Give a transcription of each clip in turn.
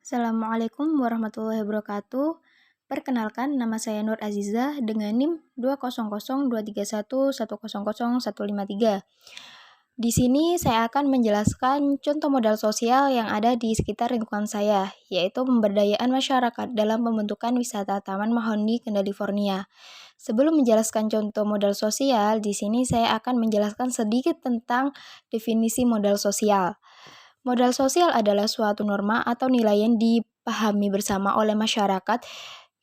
Assalamualaikum warahmatullahi wabarakatuh. Perkenalkan, nama saya Nur Azizah dengan NIM 200231100100153. Di sini saya akan menjelaskan contoh modal sosial yang ada di sekitar lingkungan saya, yaitu pemberdayaan masyarakat dalam pembentukan wisata Taman Mahoni California. Sebelum menjelaskan contoh modal sosial, di sini saya akan menjelaskan sedikit tentang definisi modal sosial. Modal sosial adalah suatu norma atau nilai yang dipahami bersama oleh masyarakat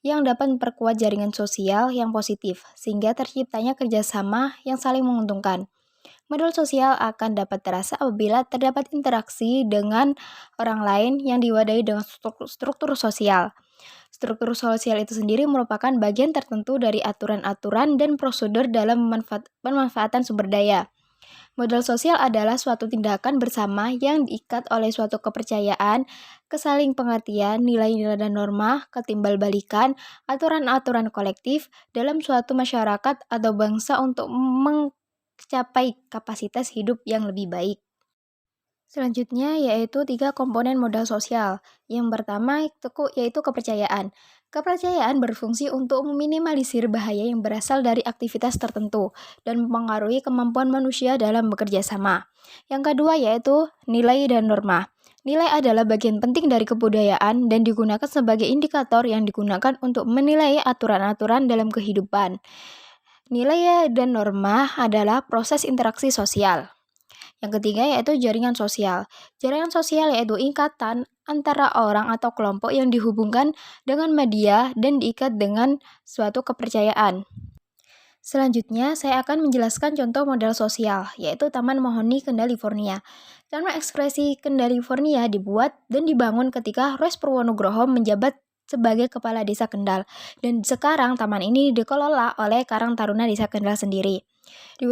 yang dapat memperkuat jaringan sosial yang positif, sehingga terciptanya kerjasama yang saling menguntungkan. Modal sosial akan dapat terasa apabila terdapat interaksi dengan orang lain yang diwadahi dengan struktur sosial. Struktur sosial itu sendiri merupakan bagian tertentu dari aturan-aturan dan prosedur dalam pemanfaatan sumber daya. Modal sosial adalah suatu tindakan bersama yang diikat oleh suatu kepercayaan, kesaling pengertian, nilai-nilai dan norma, ketimbal-balikan, aturan-aturan kolektif dalam suatu masyarakat atau bangsa untuk mencapai kapasitas hidup yang lebih baik. Selanjutnya yaitu 3 komponen modal sosial. Yang pertama yaitu kepercayaan. Kepercayaan berfungsi untuk meminimalisir bahaya yang berasal dari aktivitas tertentu dan mempengaruhi kemampuan manusia dalam bekerja sama. Yang kedua yaitu nilai dan norma. Nilai adalah bagian penting dari kebudayaan dan digunakan sebagai indikator yang digunakan untuk menilai aturan-aturan dalam kehidupan. Nilai dan norma adalah proses interaksi sosial. Yang ketiga yaitu jaringan sosial. Jaringan sosial yaitu ikatan antara orang atau kelompok yang dihubungkan dengan media dan diikat dengan suatu kepercayaan. Selanjutnya, saya akan menjelaskan contoh modal sosial, yaitu Taman Mahoni California. Taman Ekspresi California dibuat dan dibangun ketika Roes Purwonugroho menjabat sebagai Kepala Desa Kendal, dan sekarang taman ini dikelola oleh Karang Taruna Desa Kendal sendiri. Di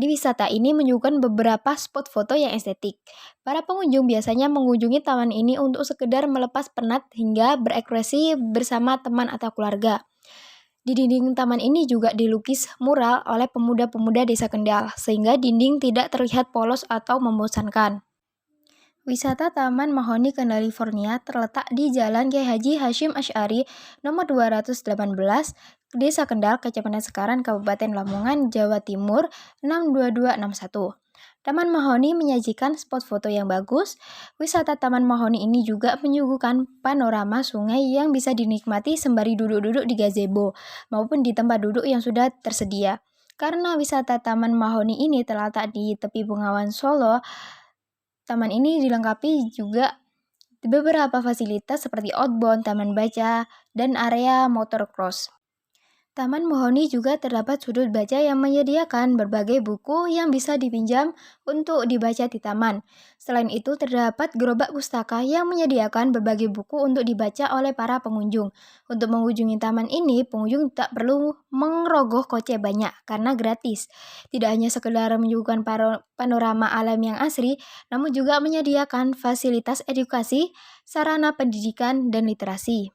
wisata ini menyuguhkan beberapa spot foto yang estetik. Para pengunjung biasanya mengunjungi taman ini untuk sekedar melepas penat hingga berekspresi bersama teman atau keluarga. Di dinding taman ini juga dilukis mural oleh pemuda-pemuda Desa Kendal, sehingga dinding tidak terlihat polos atau membosankan. Wisata Taman Mahoni California terletak di Jalan Kiai Haji Hasyim Asy'ari nomor 218, Desa Kendal, Kecamatan Sekaran, Kabupaten Lamongan, Jawa Timur 62261. Taman Mahoni menyajikan spot foto yang bagus. Wisata Taman Mahoni ini juga menyuguhkan panorama sungai yang bisa dinikmati sembari duduk-duduk di gazebo maupun di tempat duduk yang sudah tersedia. Karena wisata Taman Mahoni ini terletak di tepi Bengawan Solo, taman ini dilengkapi juga beberapa fasilitas seperti outbound, taman baca, dan area motocross. Taman Mahoni juga terdapat sudut baca yang menyediakan berbagai buku yang bisa dipinjam untuk dibaca di taman. Selain itu, terdapat gerobak pustaka yang menyediakan berbagai buku untuk dibaca oleh para pengunjung. Untuk mengunjungi taman ini, pengunjung tak perlu mengerogoh kocek banyak karena gratis. Tidak hanya sekedar menyuguhkan panorama alam yang asri, namun juga menyediakan fasilitas edukasi, sarana pendidikan, dan literasi.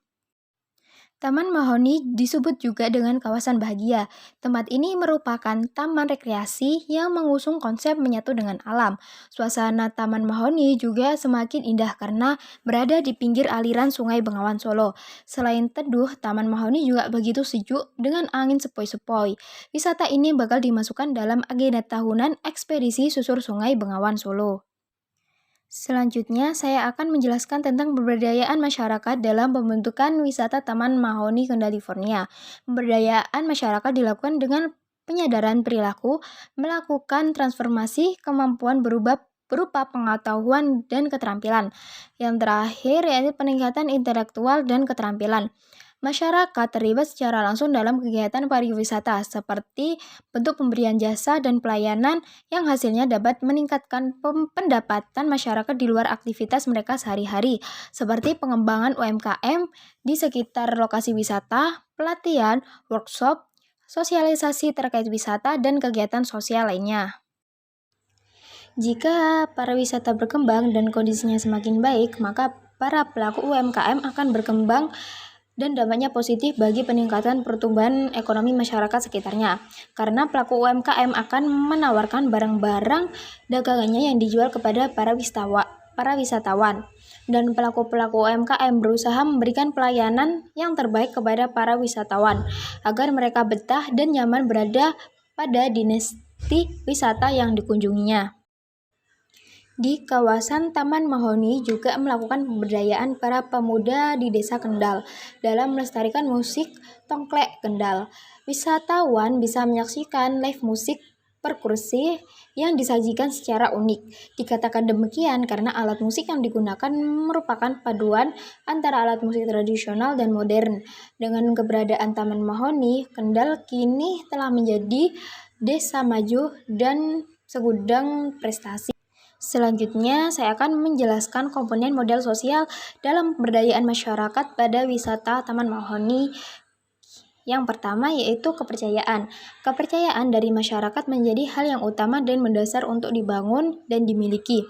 Taman Mahoni disebut juga dengan kawasan bahagia. Tempat ini merupakan taman rekreasi yang mengusung konsep menyatu dengan alam. Suasana Taman Mahoni juga semakin indah karena berada di pinggir aliran Sungai Bengawan Solo. Selain teduh, Taman Mahoni juga begitu sejuk dengan angin sepoi-sepoi. Wisata ini bakal dimasukkan dalam agenda tahunan ekspedisi susur Sungai Bengawan Solo. Selanjutnya, saya akan menjelaskan tentang pemberdayaan masyarakat dalam pembentukan wisata Taman Mahoni California. Pemberdayaan masyarakat dilakukan dengan penyadaran perilaku, melakukan transformasi kemampuan berupa pengetahuan dan keterampilan. Yang terakhir yaitu peningkatan intelektual dan keterampilan. Masyarakat terlibat secara langsung dalam kegiatan pariwisata seperti bentuk pemberian jasa dan pelayanan yang hasilnya dapat meningkatkan pendapatan masyarakat di luar aktivitas mereka sehari-hari, seperti pengembangan UMKM di sekitar lokasi wisata, pelatihan, workshop, sosialisasi terkait wisata, dan kegiatan sosial lainnya. Jika pariwisata berkembang dan kondisinya semakin baik, maka para pelaku UMKM akan berkembang dan dampaknya positif bagi peningkatan pertumbuhan ekonomi masyarakat sekitarnya. Karena pelaku UMKM akan menawarkan barang-barang dagangannya yang dijual kepada para wisatawan. dan pelaku-pelaku UMKM berusaha memberikan pelayanan yang terbaik kepada para wisatawan agar mereka betah dan nyaman berada pada destinasi wisata yang dikunjunginya. Di kawasan Taman Mahoni juga melakukan pemberdayaan para pemuda di Desa Kendal dalam melestarikan musik tongklek Kendal. Wisatawan bisa menyaksikan live musik perkusi yang disajikan secara unik. Dikatakan demikian karena alat musik yang digunakan merupakan paduan antara alat musik tradisional dan modern. Dengan keberadaan Taman Mahoni, Kendal kini telah menjadi desa maju dan segudang prestasi. Selanjutnya, saya akan menjelaskan komponen modal sosial dalam pemberdayaan masyarakat pada wisata Taman Mahoni. Yang pertama yaitu kepercayaan. Kepercayaan dari masyarakat menjadi hal yang utama dan mendasar untuk dibangun dan dimiliki.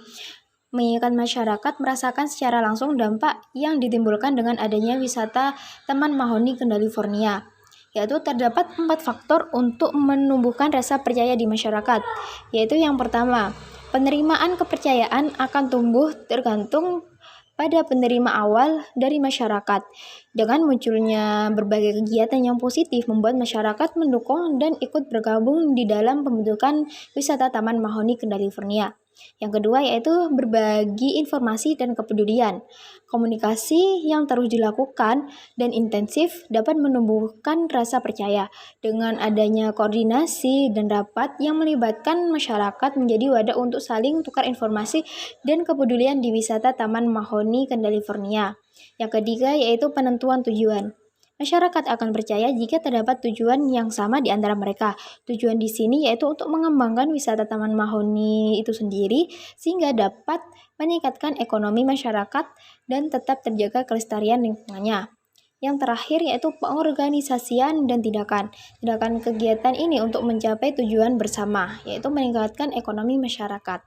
Mengingatkan masyarakat merasakan secara langsung dampak yang ditimbulkan dengan adanya wisata Taman Mahoni California. Yaitu terdapat 4 faktor untuk menumbuhkan rasa percaya di masyarakat. Yaitu yang pertama, penerimaan kepercayaan akan tumbuh tergantung pada penerima awal dari masyarakat. Dengan munculnya berbagai kegiatan yang positif membuat masyarakat mendukung dan ikut bergabung di dalam pembentukan wisata Taman Mahoni California. Yang kedua yaitu berbagi informasi dan kepedulian. Komunikasi yang terus dilakukan dan intensif dapat menumbuhkan rasa percaya. Dengan adanya koordinasi dan rapat yang melibatkan masyarakat menjadi wadah untuk saling tukar informasi dan kepedulian di wisata Taman Mahoni California. Yang ketiga yaitu penentuan tujuan. Masyarakat akan percaya jika terdapat tujuan yang sama di antara mereka. Tujuan di sini yaitu untuk mengembangkan wisata Taman Mahoni itu sendiri sehingga dapat meningkatkan ekonomi masyarakat dan tetap terjaga kelestarian lingkungannya. Yang terakhir yaitu pengorganisasian dan tindakan. Tindakan kegiatan ini untuk mencapai tujuan bersama, yaitu meningkatkan ekonomi masyarakat.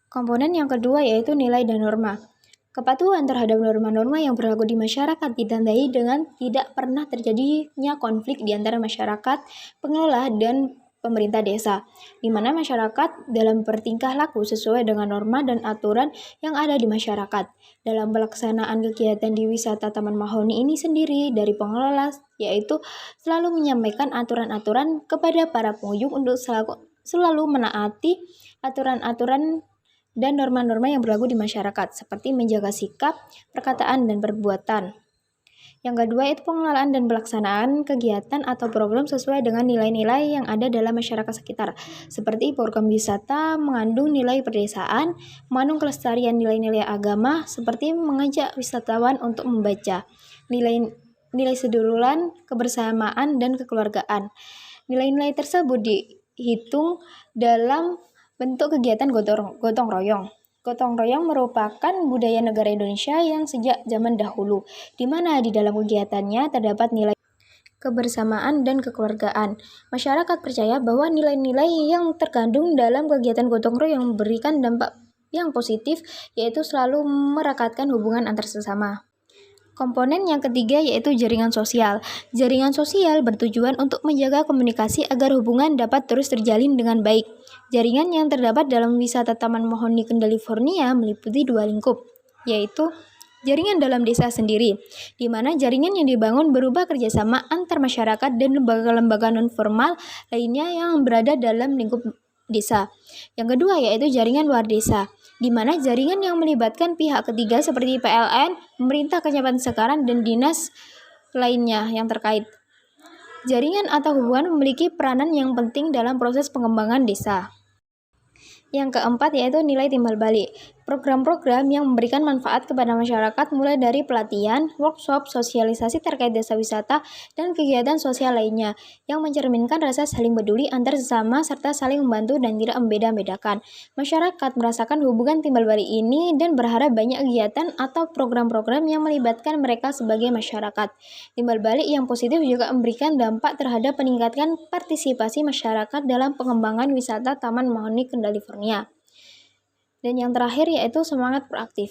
Komponen yang kedua yaitu nilai dan norma. Kepatuhan terhadap norma-norma yang berlaku di masyarakat ditandai dengan tidak pernah terjadinya konflik di antara masyarakat, pengelola, dan pemerintah desa, di mana masyarakat dalam bertingkah laku sesuai dengan norma dan aturan yang ada di masyarakat. Dalam pelaksanaan kegiatan di wisata Taman Mahoni ini sendiri dari pengelola, yaitu selalu menyampaikan aturan-aturan kepada para pengunjung untuk selalu menaati aturan-aturan dan norma-norma yang berlaku di masyarakat, seperti menjaga sikap, perkataan, dan perbuatan. Yang kedua itu pengelolaan dan pelaksanaan kegiatan atau program sesuai dengan nilai-nilai yang ada dalam masyarakat sekitar, seperti program wisata mengandung nilai perdesaan, mengandung kelestarian nilai-nilai agama, seperti mengajak wisatawan untuk membaca, nilai seduluran, kebersamaan, dan kekeluargaan. Nilai-nilai tersebut dihitung dalam bentuk kegiatan gotong royong. Gotong royong merupakan budaya negara Indonesia yang sejak zaman dahulu, di mana di dalam kegiatannya terdapat nilai kebersamaan dan kekeluargaan. Masyarakat percaya bahwa nilai-nilai yang terkandung dalam kegiatan gotong royong memberikan dampak yang positif, yaitu selalu merekatkan hubungan antar sesama. Komponen yang ketiga yaitu jaringan sosial. Jaringan sosial bertujuan untuk menjaga komunikasi agar hubungan dapat terus terjalin dengan baik. Jaringan yang terdapat dalam wisata Taman Mahoni California meliputi 2 lingkup, yaitu jaringan dalam desa sendiri, di mana jaringan yang dibangun berupa kerjasama antar masyarakat dan lembaga-lembaga non-formal lainnya yang berada dalam lingkup desa. Yang kedua yaitu jaringan luar desa, di mana jaringan yang melibatkan pihak ketiga seperti PLN, pemerintah Kabupaten Sekaran, dan dinas lainnya yang terkait. Jaringan atau hubungan memiliki peranan yang penting dalam proses pengembangan desa. Yang keempat yaitu nilai timbal balik. Program-program yang memberikan manfaat kepada masyarakat mulai dari pelatihan, workshop, sosialisasi terkait desa wisata, dan kegiatan sosial lainnya yang mencerminkan rasa saling peduli antar sesama serta saling membantu dan tidak membeda-bedakan. Masyarakat merasakan hubungan timbal balik ini dan berharap banyak kegiatan atau program-program yang melibatkan mereka sebagai masyarakat. Timbal balik yang positif juga memberikan dampak terhadap peningkatan partisipasi masyarakat dalam pengembangan wisata Taman Mahoni California. Dan yang terakhir yaitu semangat proaktif.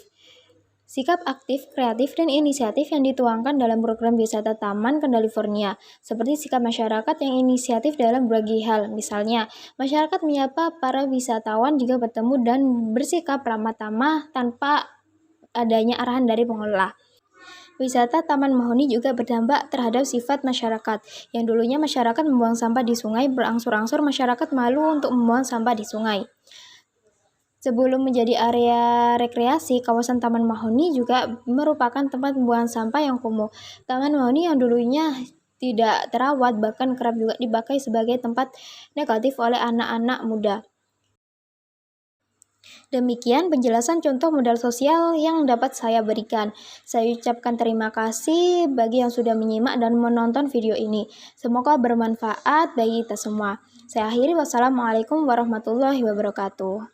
Sikap aktif, kreatif, dan inisiatif yang dituangkan dalam program wisata Taman California, seperti sikap masyarakat yang inisiatif dalam berbagai hal. Misalnya, masyarakat menyapa para wisatawan jika bertemu dan bersikap ramah tamah tanpa adanya arahan dari pengelola. Wisata Taman Mahoni juga berdampak terhadap sifat masyarakat. Yang dulunya masyarakat membuang sampah di sungai, berangsur-angsur masyarakat malu untuk membuang sampah di sungai. Sebelum menjadi area rekreasi, kawasan Taman Mahoni juga merupakan tempat pembuangan sampah yang kumuh. Taman Mahoni yang dulunya tidak terawat bahkan kerap juga dipakai sebagai tempat negatif oleh anak-anak muda. Demikian penjelasan contoh modal sosial yang dapat saya berikan. Saya ucapkan terima kasih bagi yang sudah menyimak dan menonton video ini. Semoga bermanfaat bagi kita semua. Saya akhiri, wassalamualaikum warahmatullahi wabarakatuh.